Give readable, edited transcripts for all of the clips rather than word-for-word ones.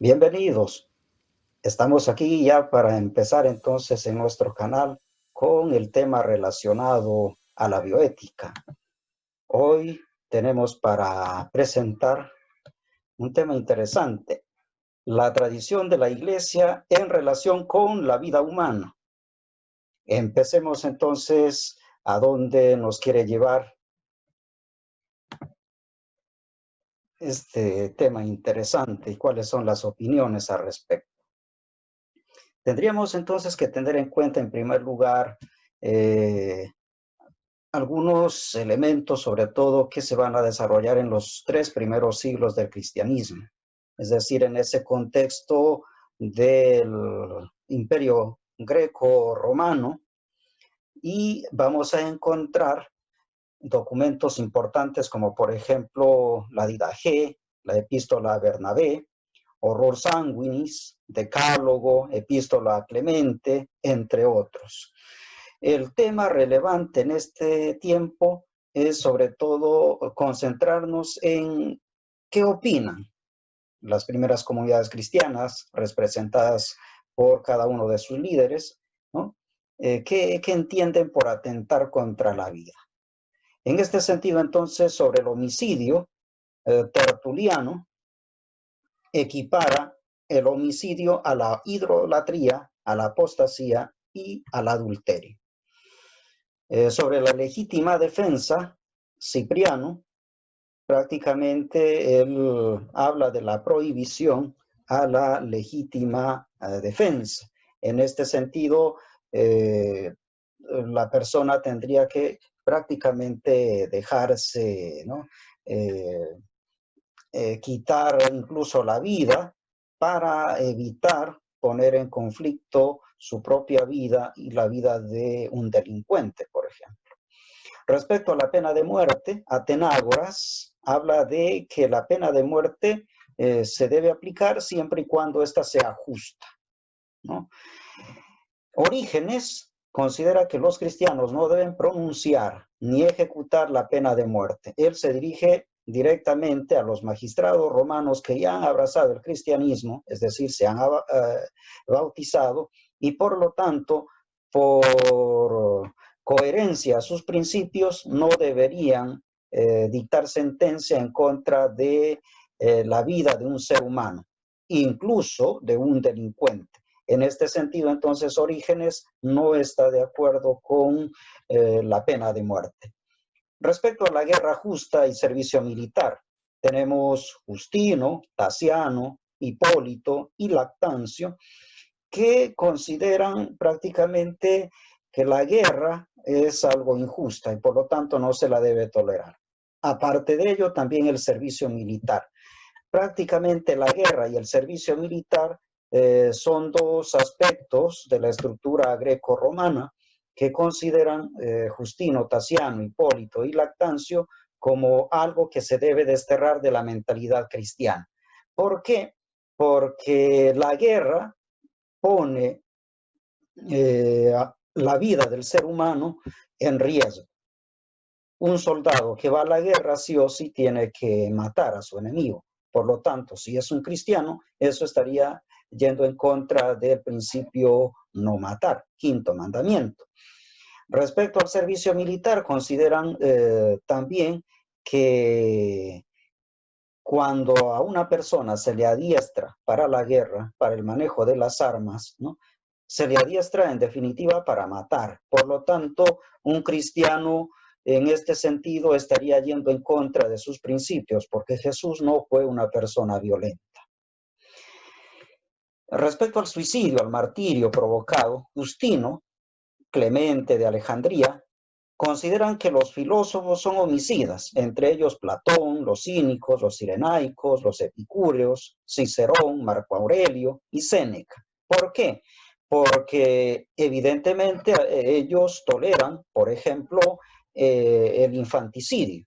Bienvenidos. Estamos aquí ya para empezar entonces en nuestro canal con el tema relacionado a la bioética. Hoy tenemos para presentar un tema interesante, la tradición de la Iglesia en relación con la vida humana. Empecemos entonces a dónde nos quiere llevar este tema interesante y cuáles son las opiniones al respecto. Tendríamos entonces que tener en cuenta, en primer lugar, algunos elementos, sobre todo, que se van a desarrollar en los 3 primeros siglos del cristianismo. Es decir, en ese contexto del imperio greco-romano, y vamos a encontrar documentos importantes como, por ejemplo, la Didache, la Epístola a Bernabé, Horror Sanguinis, Decálogo, Epístola a Clemente, entre otros. El tema relevante en este tiempo es sobre todo concentrarnos en qué opinan las primeras comunidades cristianas representadas por cada uno de sus líderes, ¿no? ¿Qué entienden por atentar contra la vida? En este sentido, entonces, sobre el homicidio, Tertuliano equipara el homicidio a la idolatría, a la apostasía y al adulterio. Sobre la legítima defensa, Cipriano prácticamente él habla de la prohibición a la legítima defensa. En este sentido, la persona tendría que prácticamente dejarse, ¿no? Quitar incluso la vida para evitar poner en conflicto su propia vida y la vida de un delincuente, por ejemplo. Respecto a la pena de muerte, Atenágoras habla de que la pena de muerte se debe aplicar siempre y cuando ésta sea justa, ¿no? Orígenes considera que los cristianos no deben pronunciar ni ejecutar la pena de muerte. Él se dirige directamente a los magistrados romanos que ya han abrazado el cristianismo, es decir, se han bautizado, y por lo tanto, por coherencia a sus principios, no deberían dictar sentencia en contra de la vida de un ser humano, incluso de un delincuente. En este sentido, entonces, Orígenes no está de acuerdo con la pena de muerte. Respecto a la guerra justa y servicio militar, tenemos Justino, Tasiano, Hipólito y Lactancio, que consideran prácticamente que la guerra es algo injusta y por lo tanto no se la debe tolerar. Aparte de ello, también el servicio militar. Prácticamente la guerra y el servicio militar son dos aspectos de la estructura greco-romana que consideran Justino, Tasiano, Hipólito y Lactancio como algo que se debe desterrar de la mentalidad cristiana. ¿Por qué? Porque la guerra pone la vida del ser humano en riesgo. Un soldado que va a la guerra sí o sí tiene que matar a su enemigo. Por lo tanto, si es un cristiano, eso estaría yendo en contra del principio no matar, quinto mandamiento. Respecto al servicio militar, consideran también que cuando a una persona se le adiestra para la guerra, para el manejo de las armas, ¿no? Se le adiestra en definitiva para matar. Por lo tanto, un cristiano en este sentido estaría yendo en contra de sus principios, porque Jesús no fue una persona violenta. Respecto al suicidio, al martirio provocado, Justino, Clemente de Alejandría, consideran que los filósofos son homicidas, entre ellos Platón, los cínicos, los cirenaicos, los epicúreos, Cicerón, Marco Aurelio y Séneca. ¿Por qué? Porque evidentemente ellos toleran, por ejemplo, el infanticidio,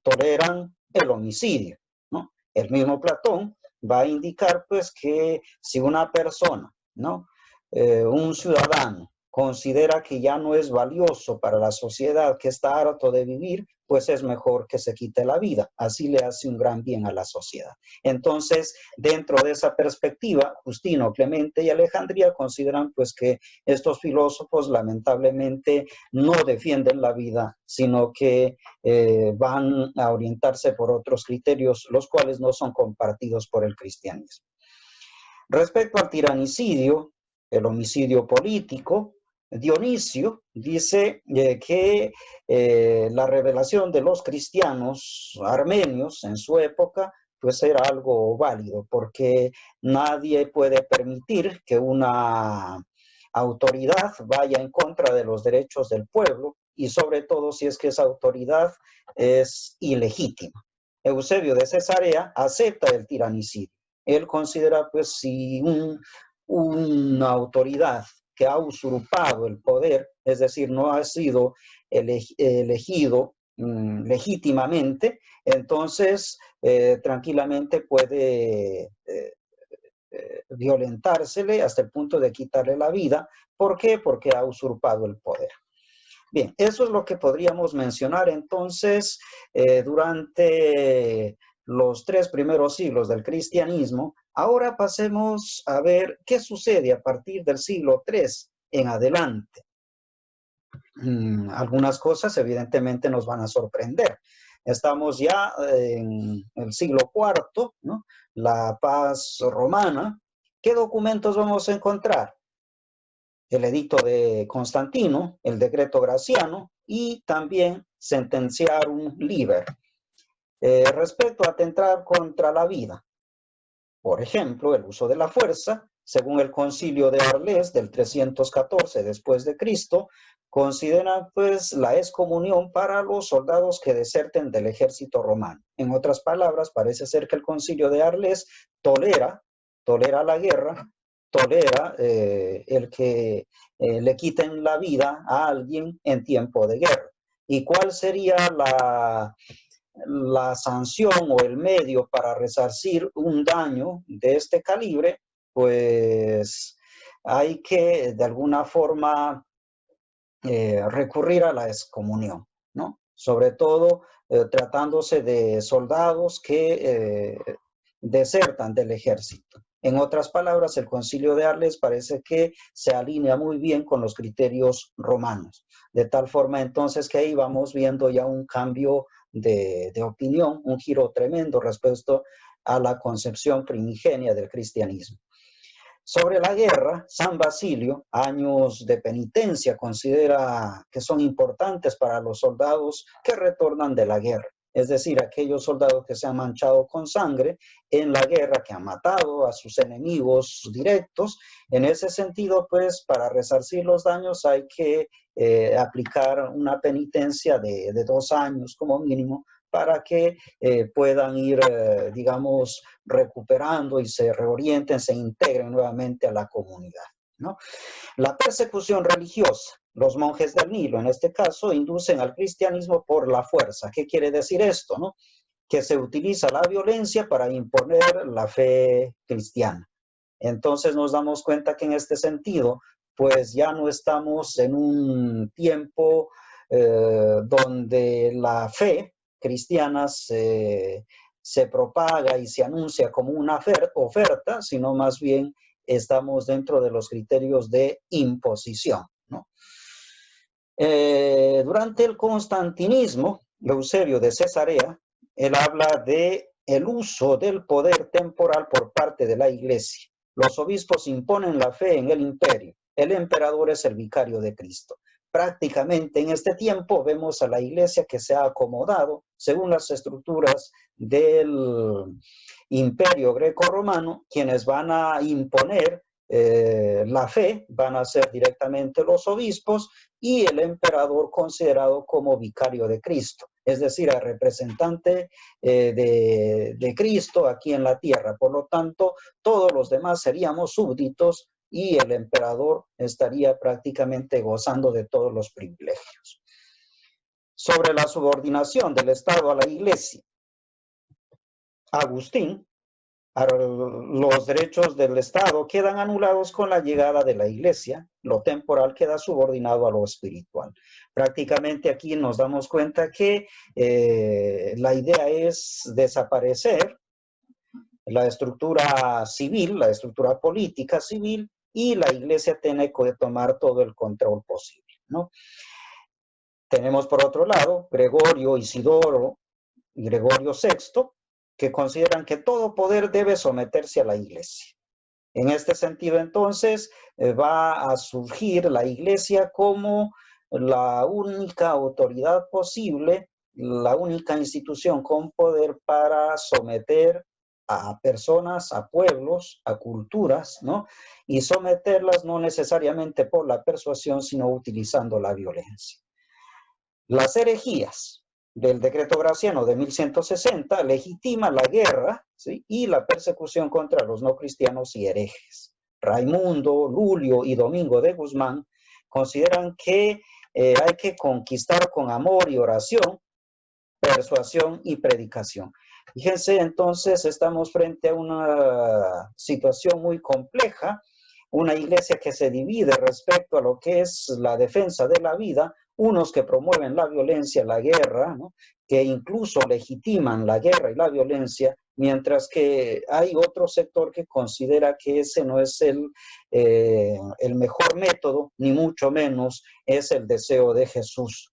toleran el homicidio, ¿no? El mismo Platón va a indicar pues que si una persona, ¿no? Un ciudadano considera que ya no es valioso para la sociedad, que está harto de vivir, pues es mejor que se quite la vida. Así le hace un gran bien a la sociedad. Entonces, dentro de esa perspectiva, Justino, Clemente y Alejandría consideran pues que estos filósofos lamentablemente no defienden la vida, sino que van a orientarse por otros criterios, los cuales no son compartidos por el cristianismo. Respecto al tiranicidio, el homicidio político, Dionisio dice que la revelación de los cristianos armenios en su época pues era algo válido, porque nadie puede permitir que una autoridad vaya en contra de los derechos del pueblo, y sobre todo si es que esa autoridad es ilegítima. Eusebio de Cesarea acepta el tiranicidio. Él considera pues si una autoridad que ha usurpado el poder, es decir, no ha sido elegido legítimamente, entonces tranquilamente puede violentársele hasta el punto de quitarle la vida. ¿Por qué? Porque ha usurpado el poder. Bien, eso es lo que podríamos mencionar entonces durante los 3 primeros siglos del cristianismo. Ahora pasemos a ver qué sucede a partir del siglo III en adelante. Algunas cosas evidentemente nos van a sorprender. Estamos ya en el siglo IV, ¿no? La paz romana. ¿Qué documentos vamos a encontrar? El edicto de Constantino, el decreto Graciano y también Sentenciarum Liber. Respecto a atentar contra la vida, por ejemplo, el uso de la fuerza, según el concilio de Arles del 314 después de Cristo, consideran pues la excomunión para los soldados que deserten del ejército romano. En otras palabras, parece ser que el concilio de Arles tolera la guerra, tolera el que le quiten la vida a alguien en tiempo de guerra. ¿Y cuál sería la sanción o el medio para resarcir un daño de este calibre? Pues hay que de alguna forma recurrir a la excomunión, ¿no? Sobre todo tratándose de soldados que desertan del ejército. En otras palabras, el concilio de Arles parece que se alinea muy bien con los criterios romanos, de tal forma entonces que ahí vamos viendo ya un cambio de opinión, un giro tremendo respecto a la concepción primigenia del cristianismo. Sobre la guerra, San Basilio, años de penitencia, considera que son importantes para los soldados que retornan de la guerra. Es decir, aquellos soldados que se han manchado con sangre en la guerra, que han matado a sus enemigos directos. En ese sentido, pues, para resarcir los daños hay que aplicar una penitencia de 2 años como mínimo, para que puedan ir, digamos, recuperando y se reorienten, se integren nuevamente a la comunidad, ¿no? La persecución religiosa. Los monjes del Nilo, en este caso, inducen al cristianismo por la fuerza. ¿Qué quiere decir esto, no? Que se utiliza la violencia para imponer la fe cristiana. Entonces nos damos cuenta que en este sentido, pues ya no estamos en un tiempo donde la fe cristiana se propaga y se anuncia como una oferta, sino más bien estamos dentro de los criterios de imposición, ¿no? Durante el constantinismo, Eusebio de Cesarea, él habla de el uso del poder temporal por parte de la iglesia. Los obispos imponen la fe en el imperio. El emperador es el vicario de Cristo. Prácticamente en este tiempo vemos a la iglesia que se ha acomodado según las estructuras del imperio greco-romano. Quienes van a imponer la fe van a ser directamente los obispos y el emperador considerado como vicario de Cristo, es decir, el representante de Cristo aquí en la tierra. Por lo tanto, todos los demás seríamos súbditos y el emperador estaría prácticamente gozando de todos los privilegios. Sobre la subordinación del Estado a la Iglesia, Agustín, los derechos del Estado quedan anulados con la llegada de la Iglesia, lo temporal queda subordinado a lo espiritual. Prácticamente aquí nos damos cuenta que la idea es desaparecer la estructura civil, la estructura política civil, y la iglesia tiene que tomar todo el control posible, ¿no? Tenemos por otro lado Gregorio, Isidoro y Gregorio VI, que consideran que todo poder debe someterse a la iglesia. En este sentido, entonces, va a surgir la iglesia como la única autoridad posible, la única institución con poder para someter a personas, a pueblos, a culturas, ¿no? Y someterlas no necesariamente por la persuasión, sino utilizando la violencia. Las herejías del decreto graciano de 1160 legitiman la guerra, ¿sí?, y la persecución contra los no cristianos y herejes. Raimundo, Lulio y Domingo de Guzmán consideran que hay que conquistar con amor y oración, persuasión y predicación. Fíjense, entonces estamos frente a una situación muy compleja, una iglesia que se divide respecto a lo que es la defensa de la vida, unos que promueven la violencia, la guerra, ¿no?, que incluso legitiman la guerra y la violencia, mientras que hay otro sector que considera que ese no es el mejor método, ni mucho menos es el deseo de Jesús.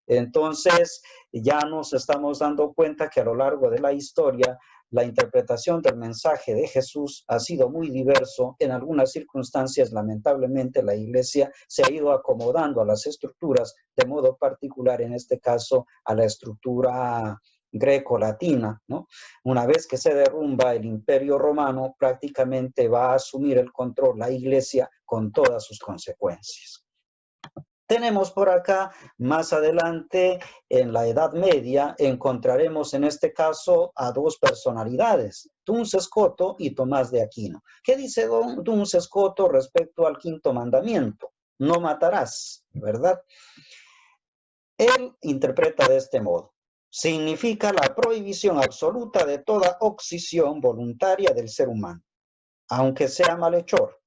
Entonces, ya nos estamos dando cuenta que a lo largo de la historia, la interpretación del mensaje de Jesús ha sido muy diverso. En algunas circunstancias, lamentablemente, la iglesia se ha ido acomodando a las estructuras, de modo particular, en este caso, a la estructura greco-latina, ¿no? Una vez que se derrumba el Imperio Romano, prácticamente va a asumir el control la iglesia con todas sus consecuencias. Tenemos por acá, más adelante, en la Edad Media, encontraremos en este caso a dos personalidades, Duns Scoto y Tomás de Aquino. ¿Qué dice Duns Scoto respecto al quinto mandamiento? No matarás, ¿verdad? Él interpreta de este modo: significa la prohibición absoluta de toda oxición voluntaria del ser humano, aunque sea malhechor,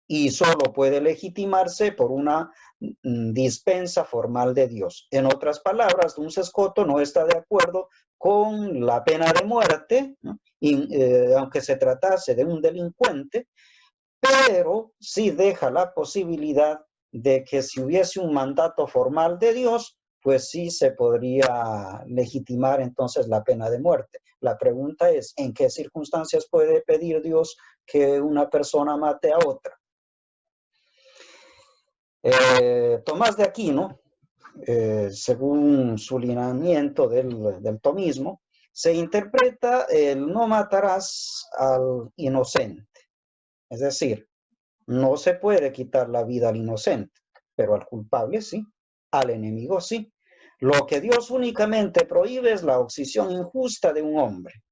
y solo puede legitimarse por una dispensa formal de Dios. En otras palabras, Duns Scoto no está de acuerdo con la pena de muerte, ¿no?, aunque se tratase de un delincuente, pero sí deja la posibilidad de que si hubiese un mandato formal de Dios, pues sí se podría legitimar entonces la pena de muerte. La pregunta es, ¿en qué circunstancias puede pedir Dios que una persona mate a otra? Tomás de Aquino, según su lineamiento del tomismo, se interpreta el no matarás al inocente. Es decir, no se puede quitar la vida al inocente, pero al culpable sí, al enemigo sí. Lo que Dios únicamente prohíbe es la oxición injusta de un hombre,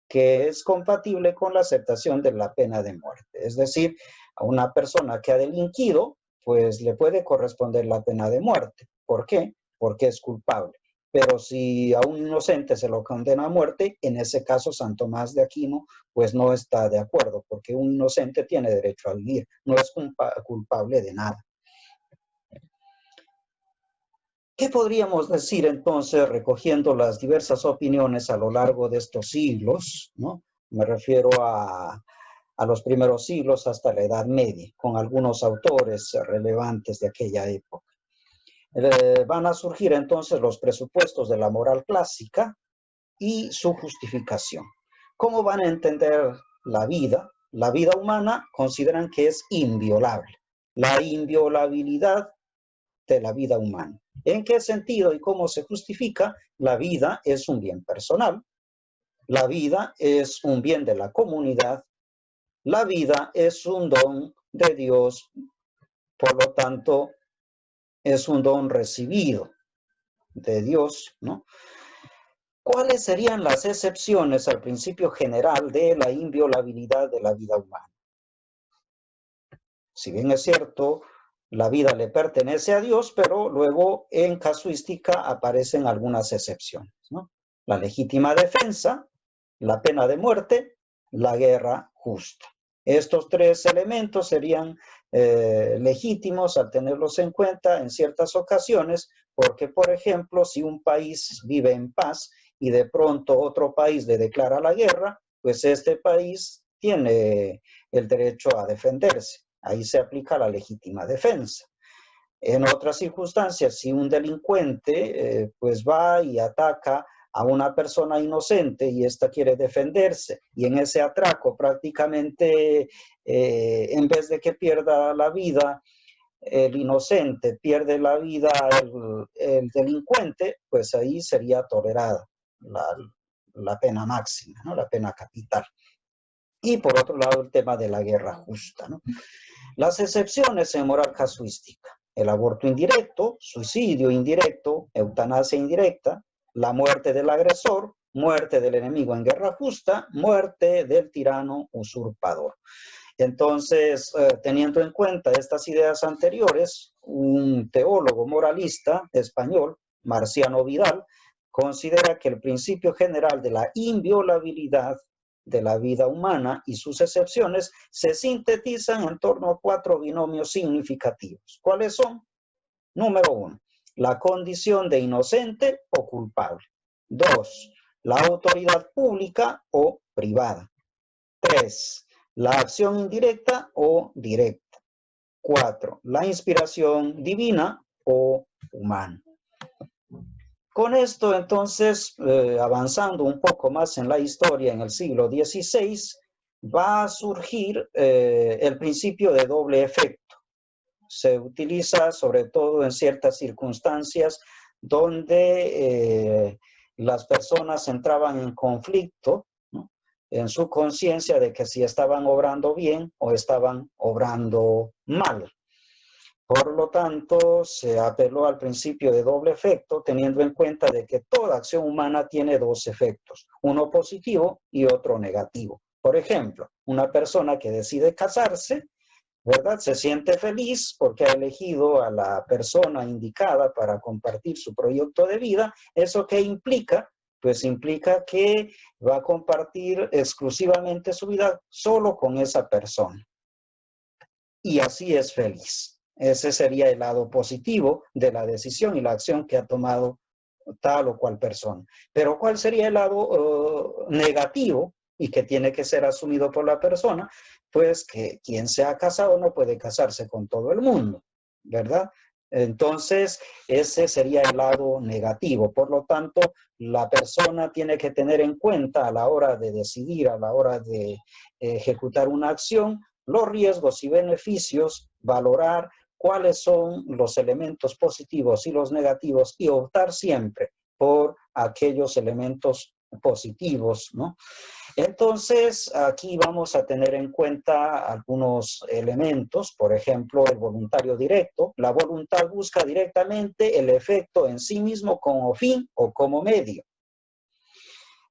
que es compatible con la aceptación de la pena de muerte. Es decir, a una persona que ha delinquido, pues le puede corresponder la pena de muerte. ¿Por qué? Porque es culpable. Pero si a un inocente se lo condena a muerte, en ese caso San Tomás de Aquino pues no está de acuerdo, porque un inocente tiene derecho a vivir, no es culpable de nada. ¿Qué podríamos decir entonces, recogiendo las diversas opiniones a lo largo de estos siglos, ¿no? Me refiero a los primeros siglos hasta la Edad Media, con algunos autores relevantes de aquella época. Van a surgir entonces los presupuestos de la moral clásica y su justificación. ¿Cómo van a entender la vida? La vida humana consideran que es inviolable. La inviolabilidad de la vida humana. ¿En qué sentido y cómo se justifica? La vida es un bien personal. La vida es un bien de la comunidad. La vida es un don de Dios, por lo tanto, es un don recibido de Dios, ¿no? ¿Cuáles serían las excepciones al principio general de la inviolabilidad de la vida humana? Si bien es cierto, la vida le pertenece a Dios, pero luego en casuística aparecen algunas excepciones, ¿no? La legítima defensa, la pena de muerte, la guerra justa. Estos tres elementos serían legítimos al tenerlos en cuenta en ciertas ocasiones, porque, por ejemplo, si un país vive en paz y de pronto otro país le declara la guerra, pues este país tiene el derecho a defenderse. Ahí se aplica la legítima defensa. En otras circunstancias, si un delincuente pues va y ataca a una persona inocente y ésta quiere defenderse, y en ese atraco prácticamente en vez de que pierda la vida el inocente, pierde la vida el delincuente, pues ahí sería tolerada la pena máxima, ¿no? La pena capital. Y por otro lado, el tema de la guerra justa, ¿no? Las excepciones en moral casuística: el aborto indirecto, suicidio indirecto, eutanasia indirecta, la muerte del agresor, muerte del enemigo en guerra justa, muerte del tirano usurpador. Entonces, teniendo en cuenta estas ideas anteriores, un teólogo moralista español, Marciano Vidal, considera que el principio general de la inviolabilidad de la vida humana y sus excepciones se sintetizan en torno a 4 binomios significativos. ¿Cuáles son? Número 1, la condición de inocente o culpable. 2, la autoridad pública o privada. 3, la acción indirecta o directa. 4, la inspiración divina o humana. Con esto, entonces, avanzando un poco más en la historia, en el siglo XVI, va a surgir el principio de doble efecto. Se utiliza sobre todo en ciertas circunstancias donde las personas entraban en conflicto, ¿no?, en su conciencia de que si estaban obrando bien o estaban obrando mal. Por lo tanto, se apeló al principio de doble efecto, teniendo en cuenta de que toda acción humana tiene 2 efectos, uno positivo y otro negativo. Por ejemplo, una persona que decide casarse, ¿verdad?, se siente feliz porque ha elegido a la persona indicada para compartir su proyecto de vida. ¿Eso qué implica? Pues implica que va a compartir exclusivamente su vida solo con esa persona. Y así es feliz. Ese sería el lado positivo de la decisión y la acción que ha tomado tal o cual persona. Pero ¿cuál sería el lado negativo y que tiene que ser asumido por la persona? Pues que quien se ha casado no puede casarse con todo el mundo, ¿verdad? Entonces, ese sería el lado negativo. Por lo tanto, la persona tiene que tener en cuenta a la hora de decidir, a la hora de ejecutar una acción, los riesgos y beneficios, valorar cuáles son los elementos positivos y los negativos y optar siempre por aquellos elementos positivos, ¿no? Entonces, aquí vamos a tener en cuenta algunos elementos, por ejemplo, el voluntario directo. La voluntad busca directamente el efecto en sí mismo como fin o como medio.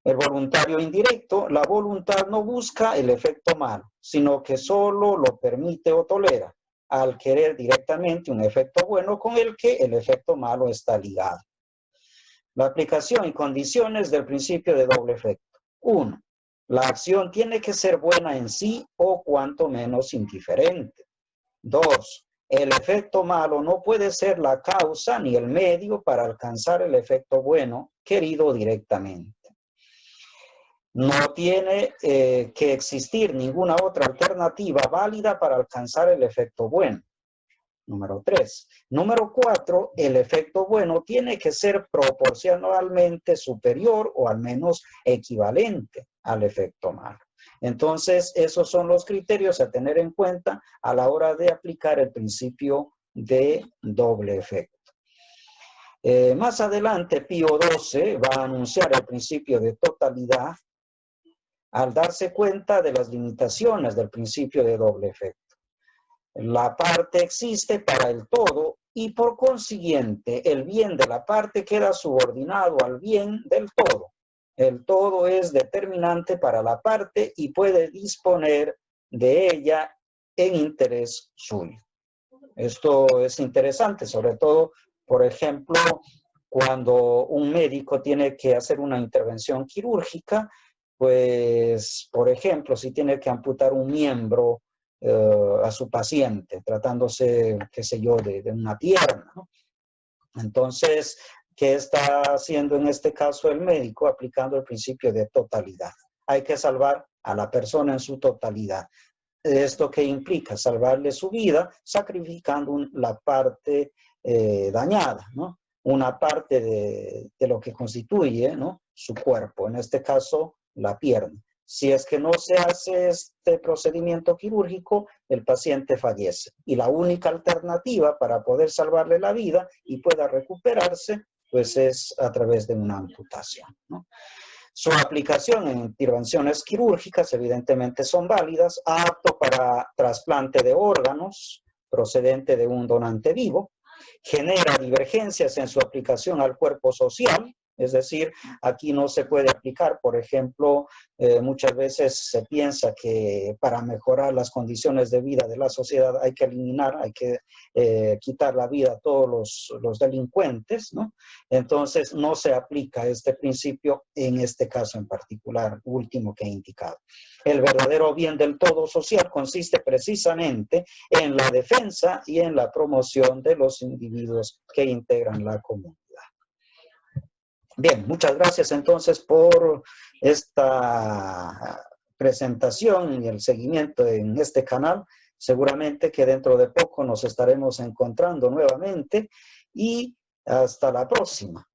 El voluntario indirecto, la voluntad no busca el efecto malo, sino que solo lo permite o tolera, al querer directamente un efecto bueno con el que el efecto malo está ligado. La aplicación y condiciones del principio de doble efecto. 1. La acción tiene que ser buena en sí o cuanto menos indiferente. 2. El efecto malo no puede ser la causa ni el medio para alcanzar el efecto bueno querido directamente. No tiene que existir ninguna otra alternativa válida para alcanzar el efecto bueno. Número 3. Número 4, el efecto bueno tiene que ser proporcionalmente superior o al menos equivalente al efecto malo. Entonces, esos son los criterios a tener en cuenta a la hora de aplicar el principio de doble efecto. Más adelante, Pío XII va a anunciar el principio de totalidad al darse cuenta de las limitaciones del principio de doble efecto. La parte existe para el todo y por consiguiente el bien de la parte queda subordinado al bien del todo. El todo es determinante para la parte y puede disponer de ella en interés suyo. Esto es interesante, sobre todo, por ejemplo, cuando un médico tiene que hacer una intervención quirúrgica, pues, por ejemplo, si tiene que amputar un miembro a su paciente, tratándose, qué sé yo, de una pierna, ¿no? Entonces, ¿qué está haciendo en este caso el médico? Aplicando el principio de totalidad. Hay que salvar a la persona en su totalidad. ¿Esto qué implica? Salvarle su vida, sacrificando la parte dañada, ¿no? Una parte de lo que constituye, ¿no?, su cuerpo, en este caso, la pierna. Si es que no se hace este procedimiento quirúrgico, el paciente fallece. Y la única alternativa para poder salvarle la vida y pueda recuperarse, pues es a través de una amputación, ¿no? Su aplicación en intervenciones quirúrgicas evidentemente son válidas, apto para trasplante de órganos procedente de un donante vivo, genera divergencias en su aplicación al cuerpo social, es decir, aquí no se puede aplicar, por ejemplo, muchas veces se piensa que para mejorar las condiciones de vida de la sociedad hay que eliminar, hay que quitar la vida a todos los delincuentes, ¿no? Entonces no se aplica este principio en este caso en particular, último que he indicado. El verdadero bien del todo social consiste precisamente en la defensa y en la promoción de los individuos que integran la comunidad. Bien, muchas gracias entonces por esta presentación y el seguimiento en este canal. Seguramente que dentro de poco nos estaremos encontrando nuevamente y hasta la próxima.